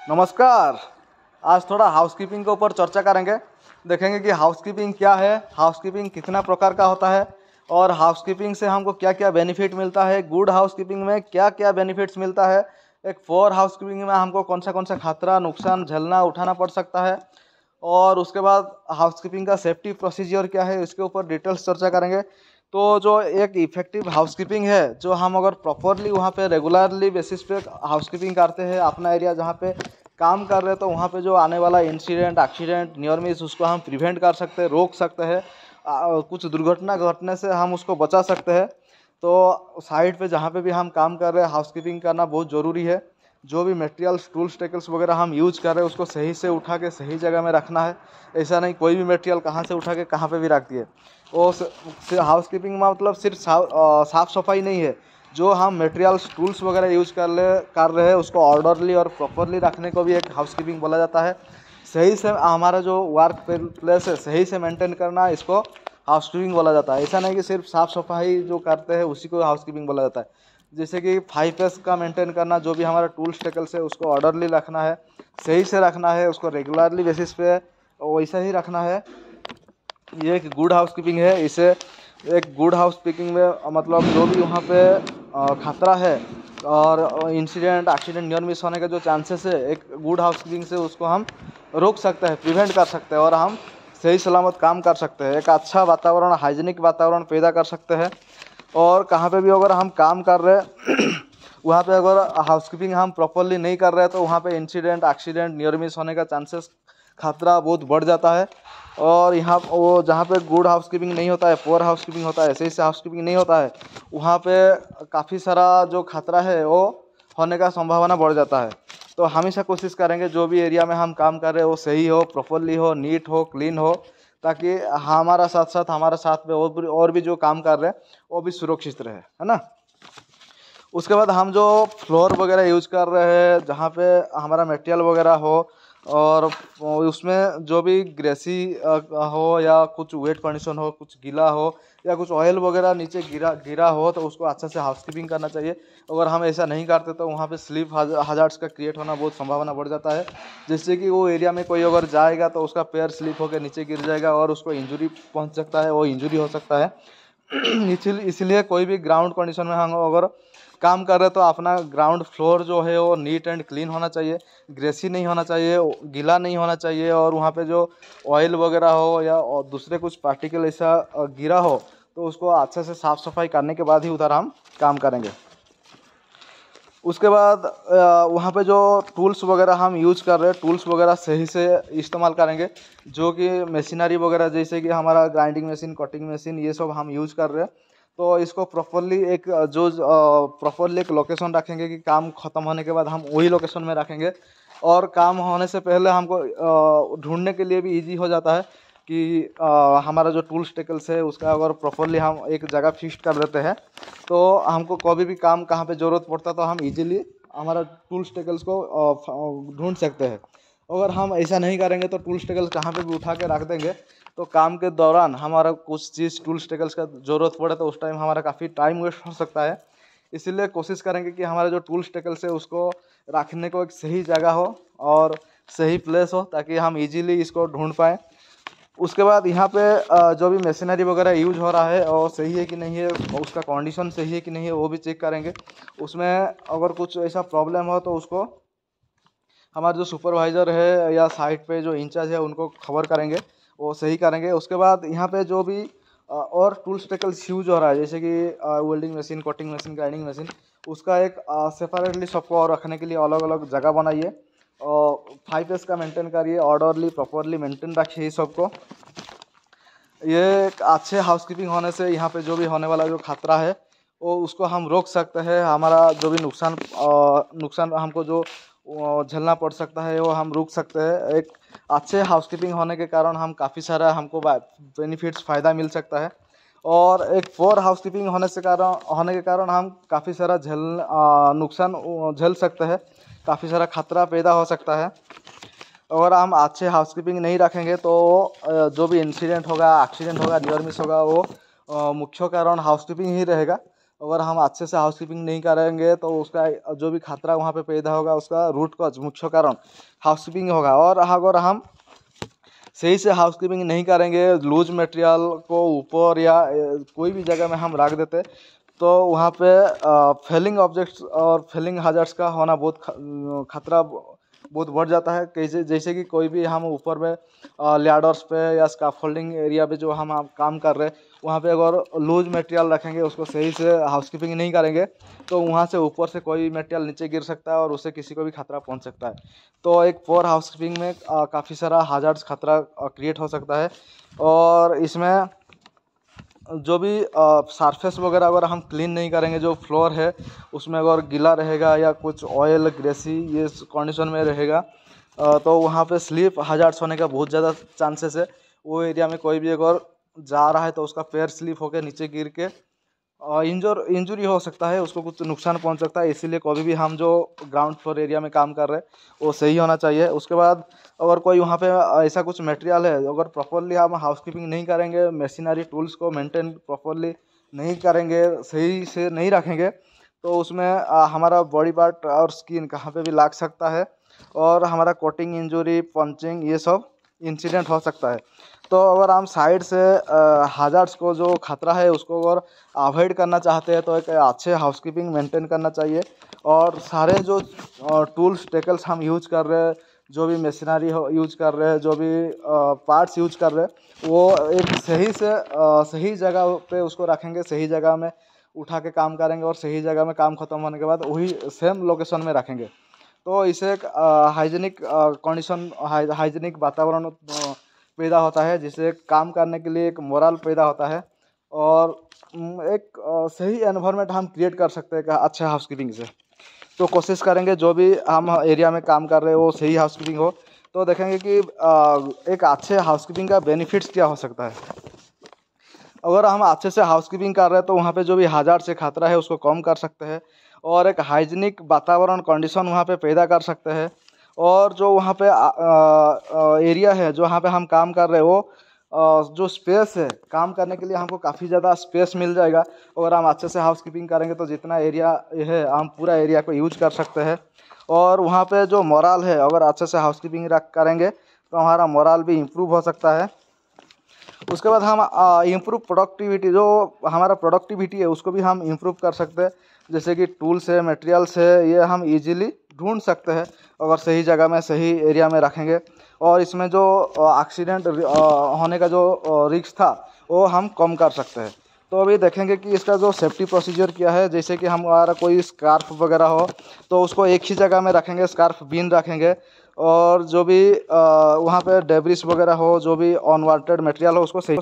नमस्कार। आज थोड़ा हाउसकीपिंग के ऊपर चर्चा करेंगे। देखेंगे कि हाउसकीपिंग क्या है, हाउसकीपिंग कितना प्रकार का होता है और हाउसकीपिंग से हमको क्या क्या बेनिफिट मिलता है, गुड हाउसकीपिंग में क्या क्या बेनिफिट्स मिलता है, एक पोअर हाउसकीपिंग में हमको कौन सा खतरा नुकसान झेलना उठाना पड़ सकता है, और उसके बाद हाउसकीपिंग का सेफ्टी प्रोसीजर क्या है, इसके ऊपर डिटेल्स चर्चा करेंगे। तो जो एक इफेक्टिव हाउसकीपिंग है, जो हम अगर प्रॉपरली वहाँ पे रेगुलरली बेसिस पे हाउसकीपिंग करते हैं अपना एरिया जहाँ पे काम कर रहे हैं, तो वहाँ पे जो आने वाला इंसिडेंट एक्सीडेंट नियर मिस उसको हम प्रिवेंट कर सकते हैं, रोक सकते हैं। कुछ दुर्घटना घटने से हम उसको बचा सकते हैं। तो साइड पे जहाँ पे भी हम काम कर रहे हैं हाउसकीपिंग करना बहुत ज़रूरी है। जो भी मटेरियल्स टूल्स टेकल्स वगैरह हम यूज कर रहे हैं उसको सही से उठा के सही जगह में रखना है। ऐसा नहीं कोई भी मटेरियल कहाँ से उठा के कहाँ पे भी रख दिए। वो हाउसकीपिंग में मतलब सिर्फ साफ सफाई नहीं है, जो हम मटेरियल्स टूल्स वगैरह यूज कर रहे हैं उसको ऑर्डरली और प्रॉपरली रखने को भी एक हाउसकीपिंग बोला जाता है। सही से हमारा जो वर्क प्लेस है सही से मेंटेन करना, इसको हाउसकीपिंग बोला जाता है। ऐसा नहीं कि सिर्फ साफ सफाई जो करते हैं उसी को हाउसकीपिंग बोला जाता है। जैसे कि 5S का मेंटेन करना, जो भी हमारा टूल्स टेकल्स है उसको ऑर्डरली रखना है, सही से रखना है, उसको रेगुलरली बेसिस पे वैसा ही रखना है। ये एक गुड हाउसकीपिंग है। इसे एक गुड हाउसकीपिंग में मतलब जो भी वहाँ पे खतरा है और इंसिडेंट एक्सीडेंट नियर मिस होने के जो चांसेस है, एक गुड हाउसकीपिंग से उसको हम रोक सकते हैं, प्रिवेंट कर सकते हैं और हम सही सलामत काम कर सकते हैं। एक अच्छा वातावरण, हाइजीनिक वातावरण पैदा कर सकते हैं। और कहाँ पे भी अगर हम काम कर रहे हैं वहाँ पे अगर हाउसकीपिंग हम प्रॉपरली नहीं कर रहे हैं तो वहाँ पे इंसिडेंट एक्सीडेंट नियर मिस होने का चांसेस खतरा बहुत बढ़ जाता है। और यहाँ वो जहाँ पे गुड हाउसकीपिंग नहीं होता है, पुअर हाउसकीपिंग होता है, सही से हाउसकीपिंग नहीं होता है, वहाँ पे काफ़ी सारा जो खतरा है वो होने का संभावना बढ़ जाता है। तो हमेशा कोशिश करेंगे जो भी एरिया में हम काम कर रहे हैं वो सही हो, प्रॉपरली हो, नीट हो, क्लीन हो, ताकि हमारा साथ में और भी जो काम कर रहे हैं वो भी सुरक्षित रहे, है ना। उसके बाद हम जो फ्लोर वगैरह यूज कर रहे हैं, जहाँ पे हमारा मटेरियल वगैरह हो और उसमें जो भी ग्रेसी हो या कुछ वेट कंडीशन हो, कुछ गीला हो या कुछ ऑयल वगैरह नीचे गिरा हो, तो उसको अच्छा से हाउसकीपिंग करना चाहिए। अगर हम ऐसा नहीं करते तो वहाँ पे स्लिप हजार्ड्स का क्रिएट होना बहुत संभावना बढ़ जाता है। जिससे कि वो एरिया में कोई अगर जाएगा तो उसका पैर स्लिप होकर नीचे गिर जाएगा और उसको इंजरी पहुँच सकता है, वो इंजरी हो सकता है। इसलिए कोई भी ग्राउंड कंडीशन में हम अगर काम कर रहे तो अपना ग्राउंड फ्लोर जो है वो नीट एंड क्लीन होना चाहिए, ग्रेसी नहीं होना चाहिए, गीला नहीं होना चाहिए। और वहाँ पे जो ऑयल वगैरह हो या और दूसरे कुछ पार्टिकल ऐसा गिरा हो तो उसको अच्छे से साफ़ सफाई करने के बाद ही उधर हम काम करेंगे। उसके बाद वहाँ पे जो टूल्स वगैरह हम यूज कर रहे हैं, टूल्स वगैरह सही से इस्तेमाल करेंगे। जो कि मशीनरी वगैरह जैसे कि हमारा ग्राइंडिंग मशीन, कटिंग मशीन, ये सब हम यूज कर रहे हैं। तो इसको प्रॉपरली एक लोकेशन रखेंगे कि काम ख़त्म होने के बाद हम वही लोकेशन में रखेंगे। और काम होने से पहले हमको ढूंढने के लिए भी इजी हो जाता है कि हमारा जो टूल्स टेकल्स है उसका अगर प्रॉपरली हम एक जगह फिक्स कर देते हैं तो हमको कभी भी काम कहाँ पे ज़रूरत पड़ता तो हम इजीली हमारा टूल्स टेकल्स को ढूंढ सकते हैं। अगर हम ऐसा नहीं करेंगे तो टूल्स टेकल्स कहाँ पे भी उठा के रख देंगे तो काम के दौरान हमारा कुछ चीज़ टूल्स टेकल्स का ज़रूरत पड़े तो उस टाइम हमारा काफ़ी टाइम वेस्ट हो सकता है। इसीलिए कोशिश करेंगे कि हमारा जो टूल्स टेकल्स है उसको रखने को एक सही जगह हो और सही प्लेस हो ताकि हम इजीली इसको ढूंढ पाएँ। उसके बाद यहाँ पे जो भी मशीनरी वगैरह यूज हो रहा है और सही है कि नहीं है, उसका कंडीशन सही है कि नहीं है, वो भी चेक करेंगे। उसमें अगर कुछ ऐसा प्रॉब्लम हो तो उसको हमारे जो सुपरवाइज़र है या साइट पे जो इंचार्ज है उनको खबर करेंगे, वो सही करेंगे। उसके बाद यहाँ पे जो भी और टूल्स टेकल्स यूज हो रहा है जैसे कि welding machine, cutting machine, grinding machine, उसका एक सेपरेटली सबको और रखने के लिए अलग अलग जगह बनाइए और 5S का मेंटेन करिए, ऑर्डरली प्रॉपरली मेंटेन रखिए सबको। ये एक अच्छे हाउसकीपिंग होने से यहाँ पे जो भी होने वाला जो खतरा है वो उसको हम रोक सकते हैं। हमारा जो भी नुकसान हमको जो झेलना पड़ सकता है वो हम रोक सकते हैं। एक अच्छे हाउसकीपिंग होने के कारण हम काफ़ी सारा हमको बेनिफिट्स फ़ायदा मिल सकता है। और एक पोअर हाउसकीपिंग होने के कारण हम काफ़ी सारा नुकसान झेल सकते हैं, काफ़ी सारा खतरा पैदा हो सकता है। अगर हम अच्छे हाउसकीपिंग नहीं रखेंगे तो जो भी इंसिडेंट होगा, एक्सीडेंट होगा, नियर मिस होगा, वो मुख्य कारण हाउसकीपिंग ही रहेगा। अगर हम अच्छे से हाउसकीपिंग नहीं करेंगे तो उसका जो भी खतरा वहाँ पे पैदा होगा उसका रूट कॉज मुख्य कारण हाउसकीपिंग होगा। और अगर हम सही से हाउसकीपिंग नहीं करेंगे, लूज मटेरियल को ऊपर या कोई भी जगह में हम रख देते तो वहाँ पे फेलिंग ऑब्जेक्ट्स और फेलिंग हजार्ड्स का होना बहुत खतरा बहुत बढ़ जाता है। कैसे, जैसे कि कोई भी हम ऊपर में लैडर्स पे या स्कैफोल्डिंग एरिया पे जो हम काम कर रहे हैं वहाँ पे अगर लूज मटेरियल रखेंगे, उसको सही से हाउसकीपिंग नहीं करेंगे तो वहाँ से ऊपर से कोई मटेरियल नीचे गिर सकता है और उससे किसी को भी खतरा पहुँच सकता है। तो एक पोर हाउसकीपिंग में काफ़ी सारा हजार्ड्स खतरा क्रिएट हो सकता है। और इसमें जो भी सरफेस वगैरह अगर हम क्लीन नहीं करेंगे, जो फ्लोर है उसमें अगर गीला रहेगा या कुछ ऑयल ग्रेसी ये कंडीशन में रहेगा तो वहाँ पे स्लिप हजार्ड्स होने का बहुत ज़्यादा चांसेस है। वो एरिया में कोई भी अगर जा रहा है तो उसका पैर स्लिप होकर नीचे गिर के इंजुरी हो सकता है, उसको कुछ नुकसान पहुंच सकता है। इसीलिए कभी भी हम जो ग्राउंड फ्लोर एरिया में काम कर रहे हैं वो सही होना चाहिए। उसके बाद अगर कोई वहाँ पे ऐसा कुछ मटेरियल है, अगर प्रॉपरली हम हाउसकीपिंग नहीं करेंगे, मशीनरी टूल्स को मेंटेन प्रॉपरली नहीं करेंगे, सही से नहीं रखेंगे तो उसमें हमारा बॉडी पार्ट और स्किन कहाँ पे भी लग सकता है और हमारा कोटिंग इंजुरी, पंचिंग ये सब इंसिडेंट हो सकता है। तो अगर हम साइड से हजार्ड्स को जो खतरा है उसको अगर अवॉइड करना चाहते हैं तो एक अच्छे हाउसकीपिंग मेंटेन करना चाहिए। और सारे जो टूल्स टेकल्स हम यूज कर रहे हैं, जो भी मशीनरी यूज कर रहे हैं, जो भी पार्ट्स यूज कर रहे हैं वो एक सही से सही जगह पे उसको रखेंगे, सही जगह में उठा के काम करेंगे और सही जगह में काम खत्म होने के बाद वही सेम लोकेशन में रखेंगे। तो इससे एक हाइजीनिक कंडीशन, हाइजीनिक वातावरण पैदा होता है, जिससे काम करने के लिए एक मोरल पैदा होता है और एक सही एनवायरनमेंट हम क्रिएट कर सकते हैं अच्छे हाउसकीपिंग से। तो कोशिश करेंगे जो भी हम एरिया में काम कर रहे हैं वो सही हाउसकीपिंग हो। तो देखेंगे कि एक अच्छे हाउसकीपिंग का बेनिफिट्स क्या हो सकता है। अगर हम अच्छे से हाउसकीपिंग कर रहे हैं तो वहाँ पे जो भी हजार्ड से खतरा है उसको कम कर सकते हैं और एक हाइजीनिक वातावरण कंडीशन वहाँ पे पैदा कर सकते हैं। और जो वहाँ पे एरिया है जो वहाँ पे हम काम कर रहे हैं वो जो स्पेस है काम करने के लिए हमको काफ़ी ज़्यादा स्पेस मिल जाएगा। अगर हम अच्छे से हाउसकीपिंग करेंगे तो जितना एरिया है हम पूरा एरिया को यूज कर सकते हैं। और वहाँ पे जो मोरल है, अगर अच्छे से हाउसकीपिंग करेंगे तो हमारा मोरल भी इम्प्रूव हो सकता है। उसके बाद हम इम्प्रूव प्रोडक्टिविटी, जो हमारा प्रोडक्टिविटी है उसको भी हम इम्प्रूव कर सकते हैं। जैसे कि टूल्स है, मटेरियल्स है, ये हम इजीली ढूंढ सकते हैं अगर सही जगह में सही एरिया में रखेंगे। और इसमें जो एक्सीडेंट होने का जो रिस्क था वो हम कम कर सकते हैं। तो अभी देखेंगे कि इसका जो सेफ्टी प्रोसीजर क्या है। जैसे कि हमारा कोई स्कार्फ वगैरह हो तो उसको एक ही जगह में रखेंगे, स्कार्फ बिन रखेंगे। और जो भी वहाँ पे डेब्रिस वगैरह हो, जो भी अनवांटेड मटेरियल हो उसको सही